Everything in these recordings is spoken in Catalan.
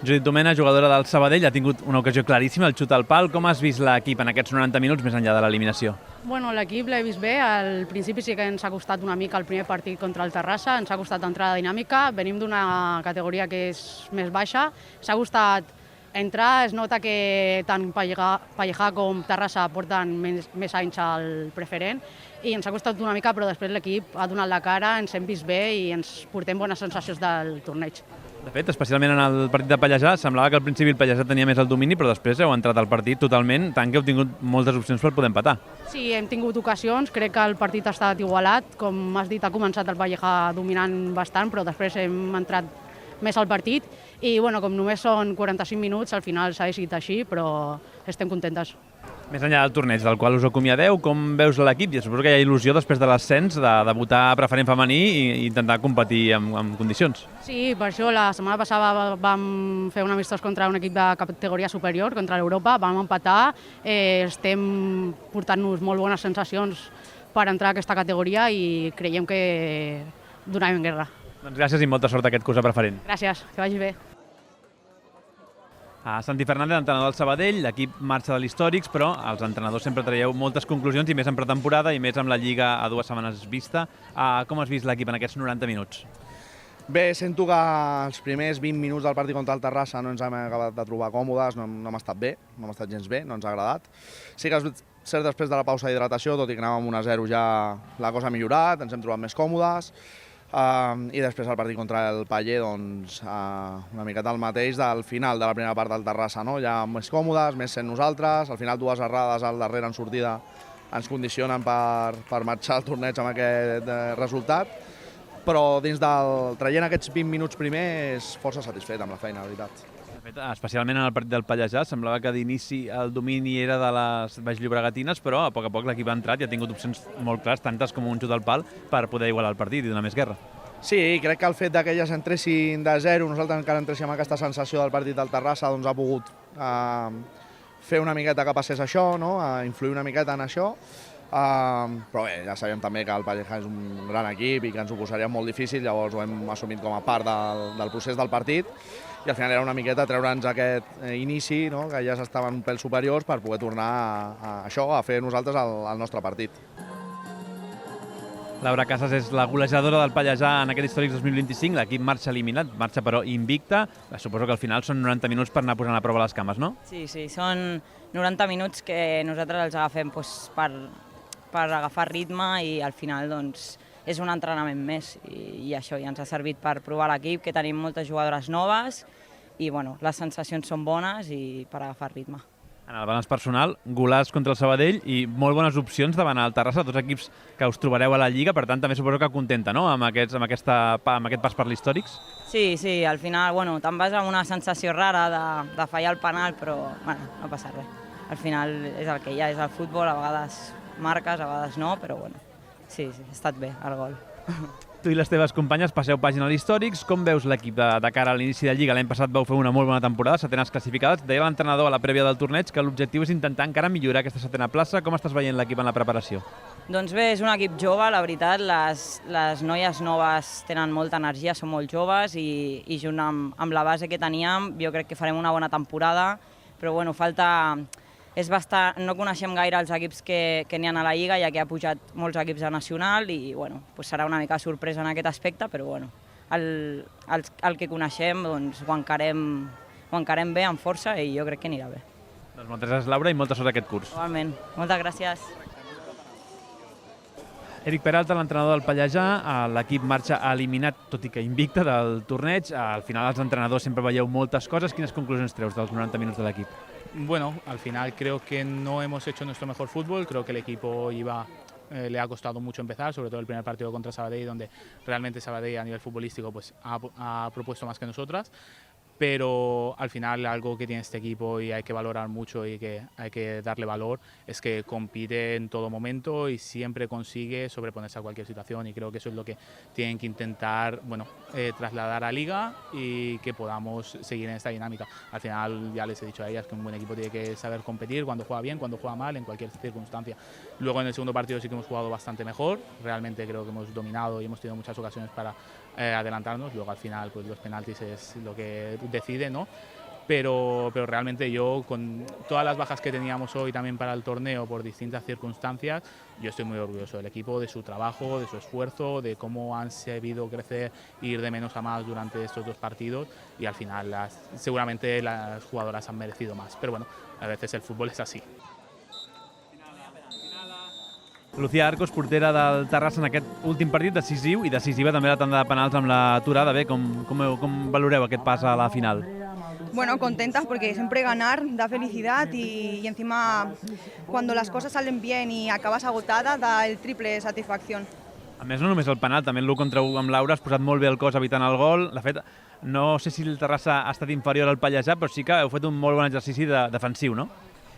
Judit Domena, jugadora del Sabadell, ha tingut una ocasió claríssima, el xut al pal. Com has vist l'equip en aquests 90 minuts més enllà de l'eliminació? Bueno, l'equip l'he vist bé. Al principi sí que ens ha costat una mica el primer partit contra el Terrassa, ens ha costat entrar a la dinàmica. Venim d'una categoria que és més baixa. S'ha costat entrar, es nota que tant Pallejà com Terrassa porten més anys al preferent i ens ha costat una mica, però després l'equip ha donat la cara, ens hem vist bé i ens portem bones sensacions del torneig. De fet, especialment en el partit de Pallejà, semblava que al principi el Pallejà tenia més el domini, però després heu entrat al partit totalment, tant que heu tingut moltes opcions per poder empatar. Sí, hem tingut ocasions, crec que el partit ha estat igualat. Com has dit, ha començat el Pallejà dominant bastant, però després hem entrat més al partit i bueno, com només són 45 minuts, al final s'ha decidit així, però estem contentes. Més enllà del torneig, del qual us acomiadeu, com veus l'equip? I suposo que hi ha il·lusió després de l'ascens de debutar a preferent femení i intentar competir en condicions. Sí, per això la setmana passada vam fer un amistós contra un equip de categoria superior, contra l'Europa, vam empatar, estem portant-nos molt bones sensacions per entrar a aquesta categoria i creiem que donarem guerra. Doncs gràcies i molta sort aquest curs a preferent. Gràcies, que vagi bé. A Santi Fernández, entrenador del Sabadell, l'equip marxa de l'Històrics, però els entrenadors sempre traieu moltes conclusions i més en pretemporada i més amb la Lliga a 2 setmanes vista. Com has vist l'equip en aquests 90 minuts? Bé, sento que els primers 20 minuts del partit contra el Terrassa no ens hem acabat de trobar còmodes, no hem estat bé, no hem estat gens bé, no ens ha agradat. Sí que és cert després de la pausa d'hidratació, tot i que anàvem 1-0 ja la cosa ha millorat, ens hem trobat més còmodes. I després el partit contra el Paller, doncs, una miqueta el mateix del final de la primera part del Terrassa, no? Ja més còmodes, més sent nosaltres, al final 2 errades al darrere en sortida ens condicionen per marxar al torneig amb aquest resultat, però traient aquests 20 minuts primers, força satisfet amb la feina, la veritat. De fet, especialment en el partit del Pallejà, semblava que d'inici el domini era de les baix llobregatines, però a poc l'equip ha entrat i ha tingut opcions molt clares, tantes com un xut al pal, per poder igualar el partit i donar més guerra. Sí, crec que el fet que elles entressin de 0, nosaltres encara entréssim amb aquesta sensació del partit del Terrassa, doncs ha pogut fer una miqueta que passés això, no? Influir una miqueta en això. Però bé, ja sabem també que el Pallejà és un gran equip i que ens ho posaria molt difícil, llavors ho hem assumit com a part del procés del partit i al final era una miqueta treure'ns aquest inici, no? Que ja estaven un pèl superiors per poder tornar a fer nosaltres el nostre partit. Laura Casas és la golejadora del Pallejà en aquest Històrics 2025, l'equip marxa eliminat, marxa però invicta, suposo que al final són 90 minuts per anar posant a prova les cames, no? Sí, són 90 minuts que nosaltres els agafem per agafar ritme i al final doncs, és un entrenament més i això ja ens ha servit per provar l'equip, que tenim moltes jugadores noves i bueno, les sensacions són bones i per agafar ritme. En el balanç personal, golàs contra el Sabadell i molt bones opcions davant el Terrassa, dos equips que us trobareu a la Lliga, per tant també suposo que contenta, no?, amb aquest pas per l'Històrics. Sí, al final bueno, te'n vas amb una sensació rara de fallar el penal, però bueno, no passa res. Al final és el que hi ha, és el futbol, a vegades marques, a vegades no, però bueno, sí, ha estat bé el gol. Tu i les teves companyes passeu pàgina a l'Històrics. Com veus l'equip de cara a l'inici de Lliga? L'any passat vau fer una molt bona temporada, setenes classificades. Deia l'entrenador a la prèvia del torneig que l'objectiu és intentar encara millorar aquesta setena plaça. Com estàs veient l'equip en la preparació? Doncs bé, és un equip jove, la veritat. Les noies noves tenen molta energia, són molt joves i junt amb la base que teníem jo crec que farem una bona temporada, però bueno, no coneixem gaire els equips que n'hi ha a la Lliga, ja que ha pujat molts equips a nacional i bueno, serà una mica sorpresa en aquest aspecte, però bueno, el que coneixem doncs, ho encarem bé, amb força i jo crec que anirà bé. Doncs moltes gràcies, Laura, i molta sort aquest curs. Igualment, moltes gràcies. Eric Peralta, l'entrenador del Pallejà, l'equip marxa eliminat, tot i que invicte, del torneig. Al final els entrenadors sempre veieu moltes coses. Quines conclusions treus dels 90 minuts de l'equip? Bueno, al final creo que no hemos hecho nuestro mejor fútbol, creo que el equipo le ha costado mucho empezar, sobre todo el primer partido contra Sabadell, donde realmente Sabadell a nivel futbolístico pues, ha propuesto más que nosotras, pero al final algo que tiene este equipo y hay que valorar mucho y que hay que darle valor es que compite en todo momento y siempre consigue sobreponerse a cualquier situación y creo que eso es lo que tienen que intentar trasladar a Liga y que podamos seguir en esta dinámica. Al final ya les he dicho a ellas que un buen equipo tiene que saber competir cuando juega bien, cuando juega mal, en cualquier circunstancia. Luego en el segundo partido sí que hemos jugado bastante mejor, realmente creo que hemos dominado y hemos tenido muchas ocasiones para adelantarnos, luego al final pues los penaltis es lo que decide, ¿no? pero realmente yo, con todas las bajas que teníamos hoy también para el torneo por distintas circunstancias, yo estoy muy orgulloso del equipo, de su trabajo, de su esfuerzo, de cómo han sabido crecer e ir de menos a más durante estos 2 partidos, y al final seguramente las jugadoras han merecido más, pero bueno, a veces el fútbol és així. Lucía Arcos, portera del Terrassa en aquest últim partit decisiu, i decisiva també la tanda de penals amb l'aturada. Bé, com valoreu aquest pas a la final? Bueno, contentas porque siempre ganar da felicidad y encima cuando las cosas salen bien y acabas agotada da el triple de satisfacción. A més, no només el penal, també l'1 contra 1 amb Laura, has posat molt bé el cos evitant el gol. De fet, no sé si el Terrassa ha estat inferior al Pallejà, però sí que heu fet un molt bon exercici defensiu, no?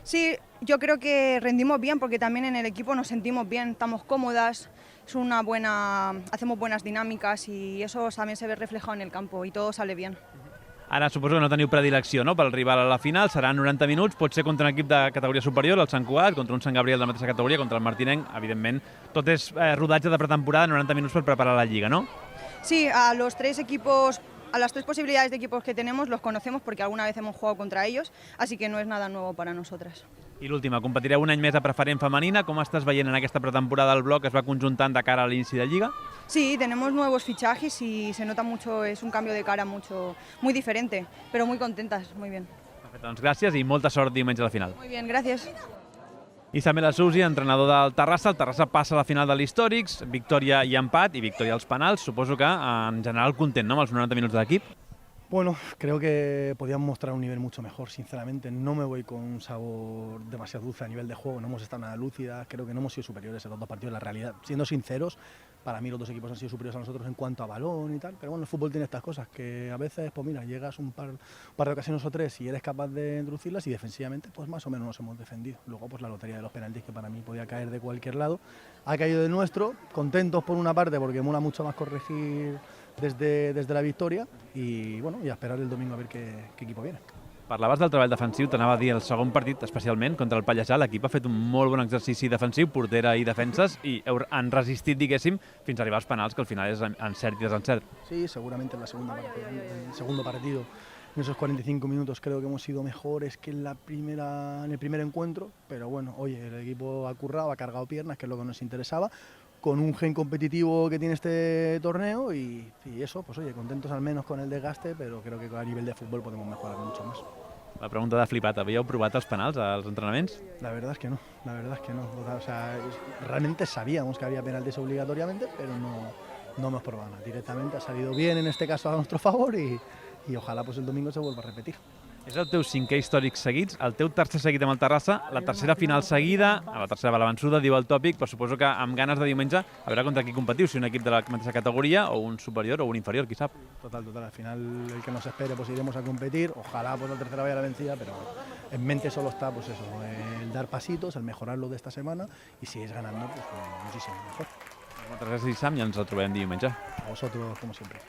Sí, yo creo que rendimos bien porque también en el equipo nos sentimos bien, estamos cómodas, hacemos buenas dinámicas y eso también se ve reflejado en el campo y todo sale bien. Ara suposo que no teniu predilecció, no?, pel rival a la final, seran 90 minuts, pot ser contra un equip de categoria superior, el Sant Cugat, contra un Sant Gabriel de la mateixa categoria, contra el Martinenc, evidentment. Tot és rodatge de pretemporada, 90 minuts per preparar la Lliga, no? Sí, a las 3 posibilidades de equipos que tenemos los conocemos porque alguna vez hemos jugado contra ellos, así que no es nada nuevo para nosotras. I l'última, competireu un any més a preferent femenina. Com estàs veient en aquesta pretemporada el bloc que es va conjuntant de cara a l'inici de Lliga? Sí, tenemos nuevos fichajes y se nota mucho, es un cambio de cara muy diferente, pero muy contentas, muy bien. Perfecte, doncs gràcies i molta sort diumenge a la final. Muy bien, gracias. Isabel Susi, entrenador del Terrassa. El Terrassa passa a la final de l'Històrics, victòria i empat, i victòria als penals. Suposo que en general content, no?, amb els 90 minuts de l'equip. Bueno, creo que podíamos mostrar un nivel mucho mejor, sinceramente. No me voy con un sabor demasiado dulce a nivel de juego, no hemos estado nada lúcidas, creo que no hemos sido superiores en los 2 partidos. La realidad, siendo sinceros, para mí los 2 equipos han sido superiores a nosotros en cuanto a balón y tal, pero bueno, el fútbol tiene estas cosas, que a veces, pues mira, llegas un par de ocasiones o 3 y eres capaz de introducirlas y defensivamente, pues más o menos nos hemos defendido. Luego, pues la lotería de los penaltis, que para mí podía caer de cualquier lado, ha caído de nuestro, contentos por una parte porque mola mucho más corregir desde la victòria i, bueno, i a esperar el domingo a veure què equip viene. Parlaves del treball defensiu, t'anava a dir el segon partit, especialment contra el Pallejà, l'equip ha fet un molt bon exercici defensiu, portera i defenses, i han resistit, diguéssim, fins a arribar als penals, que al final és encert i desencert. Sí, seguramente en el segundo partido, en esos 45 minutos creo que hemos sido mejores que en el primer encuentro, pero bueno, oye, el equipo ha currado, ha cargado piernas, que es lo que nos interesaba, con un gen competitivo que tiene este torneo y eso, pues oye, contentos al menos con el desgaste, pero creo que a nivel de fútbol podemos mejorar mucho más. La pregunta de flipat, havíeu provat els penals als entrenaments? La verdad es que no. O sea, realmente sabíamos que había penaltis obligatoriamente, pero no hemos probado nada. Directamente ha salido bien en este caso a nuestro favor y ojalá pues el domingo se vuelva a repetir. És el teu 5è històric seguits, el teu tercer seguit amb el Terrassa, la tercera final seguida, a la tercera va la vençuda, diu el tòpic, però suposo que amb ganes de diumenge a veure contra qui competiu, si un equip de la mateixa categoria o un superior o un inferior, qui sap. Total, al final el que nos espere pues iremos a competir, ojalá pues la tercera vaya la vencida, pero en mente solo está pues eso, el dar pasitos, el mejorarlo de esta semana y si es ganando pues muchísimo mejor. Moltes gràcies, Sam, i ens retrobem diumenge. A vosotros, como siempre.